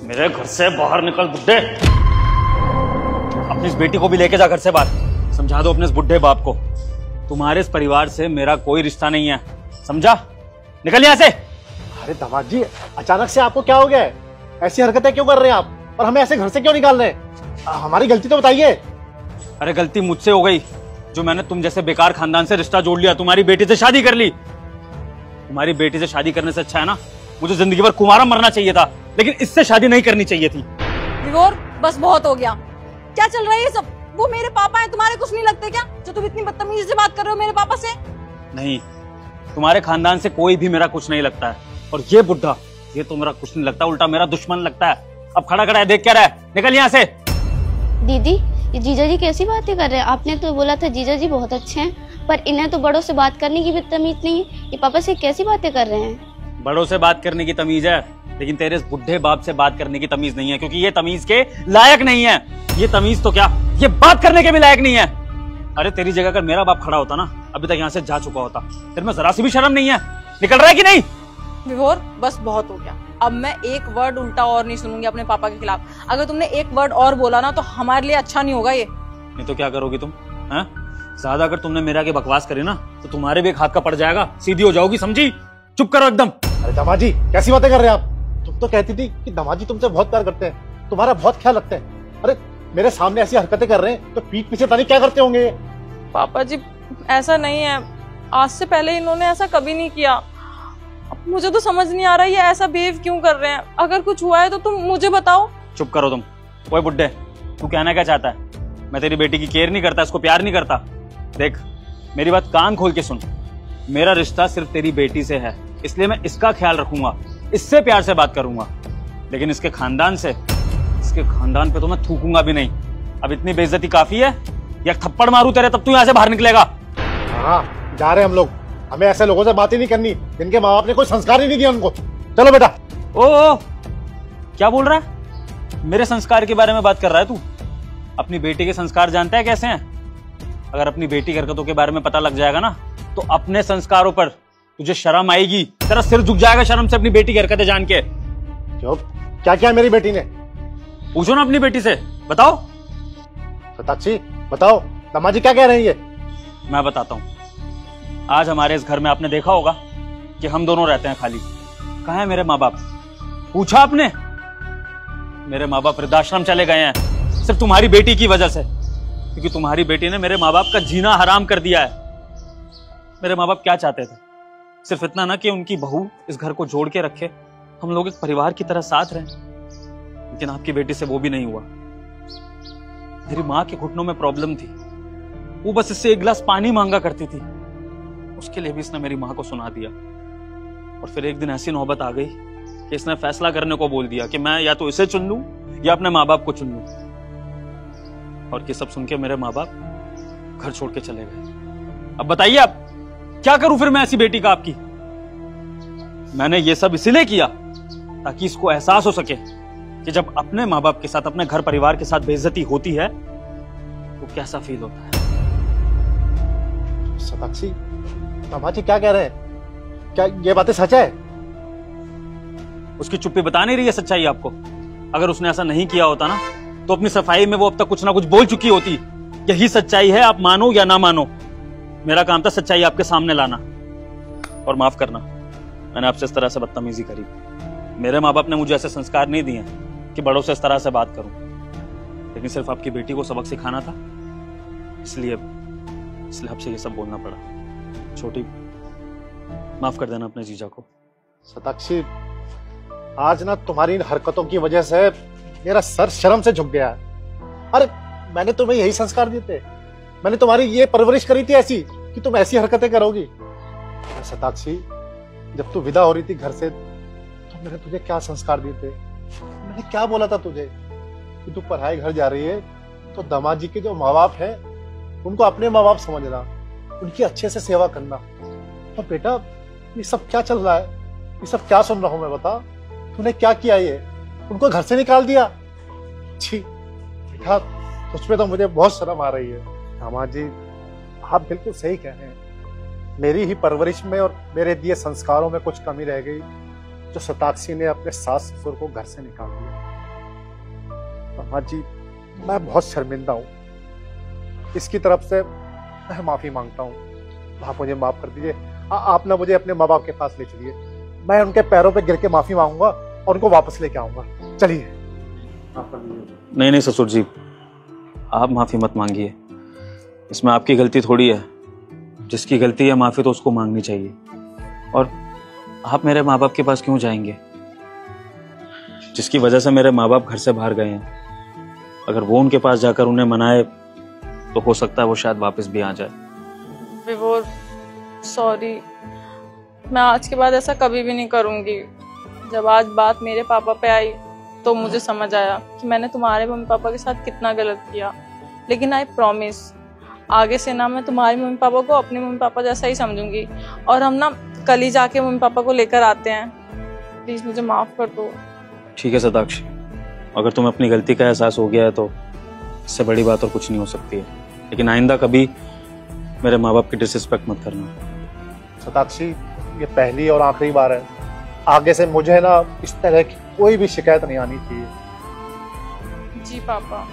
मेरे घर से बाहर निकल बुड्ढे। अपनी इस बेटी को भी लेके जा घर से बाहर। समझा दो अपने इस बुड्ढे बाप को, तुम्हारे इस परिवार से मेरा कोई रिश्ता नहीं है, समझा? निकल यहाँ से। अरे दामाद जी, अचानक से आपको क्या हो गया है? ऐसी हरकतें क्यों कर रहे हैं आप? और हमें ऐसे घर से क्यों निकाल रहे हैं? हमारी गलती तो बताइए। अरे गलती मुझसे हो गई जो मैंने तुम जैसे बेकार खानदान से रिश्ता जोड़ लिया, तुम्हारी बेटी से शादी कर ली। तुम्हारी बेटी से शादी करने से अच्छा है ना मुझे जिंदगी भर कुंवारा मरना चाहिए था, लेकिन इससे शादी नहीं करनी चाहिए थी। विभोर, बस बहुत हो गया। क्या चल रहा है ये सब? वो मेरे पापा हैं, तुम्हारे कुछ नहीं लगते क्या जो तुम इतनी बदतमीजी से बात कर रहे हो मेरे पापा से? नहीं, तुम्हारे खानदान से कोई भी मेरा कुछ नहीं लगता है, और ये बुड्ढा ये तो मेरा कुछ नहीं लगता, उल्टा मेरा दुश्मन लगता है। अब खड़ा खड़ा है, देख क्या रहा है? निकल यहाँ से। दीदी, ये जीजा जी कैसी बातें कर रहे हैं? आपने तो बोला था जीजा जी बहुत अच्छे हैं, पर इन्हें तो बड़ों से बात करने की भी तमीज नहीं है। ये पापा से कैसी बातें कर रहे हैं? बड़ों से बात करने की तमीज है, लेकिन तेरे इस बुड्ढे बाप से बात करने की तमीज नहीं है, क्योंकि ये तमीज के लायक नहीं है। ये तमीज तो क्या, ये बात करने के भी लायक नहीं है। अरे तेरी जगह अगर मेरा बाप खड़ा होता ना, अभी तक यहाँ से जा चुका होता। तेरे में जरा सी भी शर्म नहीं है? निकल रहा है कि नहीं? विभोर, बस बहुत हो गया। अब मैं एक वर्ड उल्टा और नहीं सुनूंगी अपने पापा के खिलाफ। अगर तुमने एक वर्ड और बोला ना तो हमारे लिए अच्छा नहीं होगा ये। नहीं तो क्या करोगी तुम? हैं? ज्यादा अगर तुमने मेरे आगे बकवास करी ना तो तुम्हारे भी एक हाथ का पड़ जाएगा, सीधी हो जाओगी, समझी? चुप करो एकदम। अरे दामाद जी, कैसी बातें कर रहे हैं आप? तुम तो कहती थी कि दामाद जी तुमसे बहुत प्यार करते हैं, तुम्हारा बहुत ख्याल रखते हैं। अरे मेरे सामने ऐसी हरकतें कर रहे हैं तो पीठ पीछे पता नहीं क्या करते होंगे। पापा जी, ऐसा नहीं है। आज से पहले इन्होंने ऐसा कभी नहीं किया। अब मुझे तो समझ नहीं आ रहा ये ऐसा बिहेव क्यों कर रहे हैं। अगर कुछ हुआ है तो तुम मुझे बताओ। चुप करो तुम। ओए बुड्ढे, तू कहना क्या चाहता है? मैं तेरी बेटी की केयर नहीं करता, इसको प्यार नहीं करता? देख, मेरी बात कान खोल के सुन। मेरा रिश्ता सिर्फ तेरी बेटी से है, इसलिए मैं इसका ख्याल रखूंगा, इससे प्यार से बात करूंगा, लेकिन इसके खानदान पे तो मैं थूकूंगा भी नहीं। अब इतनी बेइज्जती काफी है, या थप्पड़ मारूं तेरे तब तू यहाँ से बाहर निकलेगा? हाँ, जा रहे हैं हम लोग। हमें ऐसे लोगों से बात ही नहीं करनी जिनके माँ बाप ने कोई संस्कार ही नहीं दिया उनको। चलो बेटा। ओ, क्या बोल रहा है? मेरे संस्कार के बारे में बात कर रहा है तू? अपनी बेटी के संस्कार जानता है कैसे हैं? अगर अपनी बेटी की हरकतों के बारे में पता लग जाएगा ना तो अपने संस्कारों पर तुझे शर्म आएगी, तेरा सिर झुक जाएगा शर्म से अपनी बेटी की हरकतें जान के। क्यों, क्या किया मेरी बेटी ने? पूछो ना अपनी बेटी से, बताओ। सताक्षी बताओ, दामाद जी क्या कह रही है? मैं बताता हूँ। आज हमारे इस घर में आपने देखा होगा कि हम दोनों रहते हैं खाली। कहाँ है मेरे माँ बाप? पूछा आपने? मेरे माँ बाप वृद्धाश्रम चले गए हैं सिर्फ तुम्हारी बेटी की वजह से, क्योंकि तुम्हारी बेटी ने मेरे माँ बाप का जीना हराम कर दिया है। मेरे माँ बाप क्या चाहते थे? सिर्फ इतना ना कि उनकी बहू इस घर को जोड़ के रखे, हम लोग एक परिवार की तरह साथ रहें, लेकिन आपकी बेटी से वो भी नहीं हुआ। मेरी माँ के घुटनों में प्रॉब्लम थी, वो बस इससे एक गिलास पानी मांगा करती थी, उसके लिए भी इसने मेरी माँ को सुना दिया। और फिर एक दिन ऐसी नौबत आ गई कि इसने फैसला करने को बोल दिया कि मैं या तो इसे चुन लूं या अपने माँ बाप को चुन लूं। और ये सब सुन के मेरे माँ बाप घर छोड़ के चले गए। अब बताइए आप क्या करूं फिर मैं ऐसी बेटी का आपकी? मैंने ये सब इसीलिए किया ताकि इसको एहसास हो सके कि जब अपने माँ बाप के साथ, अपने घर परिवार के साथ बेइज्जती होती है तो कैसा फील होता है। सताक्षी, दामाद जी क्या कह रहे हैं? क्या ये बातें सच है? उसकी चुप्पी बता नहीं रही है सच्चाई आपको? अगर उसने ऐसा नहीं किया होता ना तो अपनी सफाई में वो अब तक कुछ ना कुछ बोल चुकी होती। यही सच्चाई है, आप मानो या ना मानो। मेरा काम था सच्चाई आपके सामने लाना। और माफ करना, मैंने आपसे इस तरह से बदतमीजी करी। मेरे माँ बाप ने मुझे ऐसे संस्कार नहीं दिए कि बड़ों से इस तरह से बात करूं, लेकिन सिर्फ आपकी बेटी को सबक सिखाना था, इसलिए आपसे ये सब बोलना पड़ा। छोटी, माफ कर देना अपने जीजा को। सताक्षी, आज ना तुम्हारी इन हरकतों की वजह से मेरा सर शर्म से झुक गया है। अरे मैंने तुम्हें यही संस्कार दिए थे, मैंने तुम्हारी ये परवरिश करी थी ऐसी कि तुम ऐसी हरकतें करोगी। सताक्षी, जब तू विदा हो रही थी घर से तो मैंने तुझे क्या संस्कार दिए थे? मैंने क्या बोला था तुझे कि तू पढ़ाई घर जा रही है तो दामाद जी के जो माँ बाप है उनको अपने माँ बाप समझना, उनकी अच्छे से सेवा करना। और बेटा ये सब क्या चल रहा है? ये सब क्या सुन रहा हूं मैं? बता, तूने क्या किया? ये उनको घर से निकाल दिया? छी बेटा, तुझ पे तो मुझे बहुत शर्म आ रही है। दामाद जी आप बिल्कुल सही कह रहे हैं। मेरी ही परवरिश में और मेरे दिए संस्कारों में कुछ कमी रह गई जो सताक्षी ने अपने सास ससुर को घर से निकाल दिया। माँ जी, मैं बहुत शर्मिंदा हूँ। इसकी तरफ से मैं माफी मांगता हूँ। आप मुझे माफ कर दीजिए। आप ना मुझे अपने माँ बाप के पास ले चलिए। मैं उनके पैरों पे गिर के माफी मांगूंगा और उनको वापस लेके आऊंगा। चलिए। नहीं नहीं ससुर जी, आप माफी मत मांगिए। इसमें आपकी गलती थोड़ी है। जिसकी गलती है माफी तो उसको मांगनी चाहिए। और आप मेरे माँ बाप के पास क्यों जाएंगे? जिसकी वजह से मेरे माँ बाप घर से बाहर गए हैं, अगर वो उनके पास जाकर उन्हें मनाए तो हो सकता है वो शायद वापस भी आ जाए। विभोर, सॉरी, मैं आज के बाद ऐसा कभी भी नहीं करूंगी। जब आज बात मेरे पापा पे आई तो मुझे समझ आया कि मैंने तुम्हारे मम्मी पापा के साथ कितना गलत किया। लेकिन आई प्रॉमिस, आगे से ना मैं तुम्हारे मम्मी पापा को अपने मम्मी पापा जैसा ही समझूंगी। और हम ना कल ही जाके मम्मी पापा को लेकर आते हैं। प्लीज मुझे माफ कर दो। ठीक है सताक्षी, अगर तुम्हें अपनी गलती का एहसास हो गया है तो इससे बड़ी बात और कुछ नहीं हो सकती है। लेकिन आइंदा कभी मेरे माँ बाप की डिसरिस्पेक्ट मत करना। सताक्षी, ये पहली और आखिरी बार है। आगे से मुझे ना इस तरह की कोई भी शिकायत नहीं आनी चाहिए। जी पापा।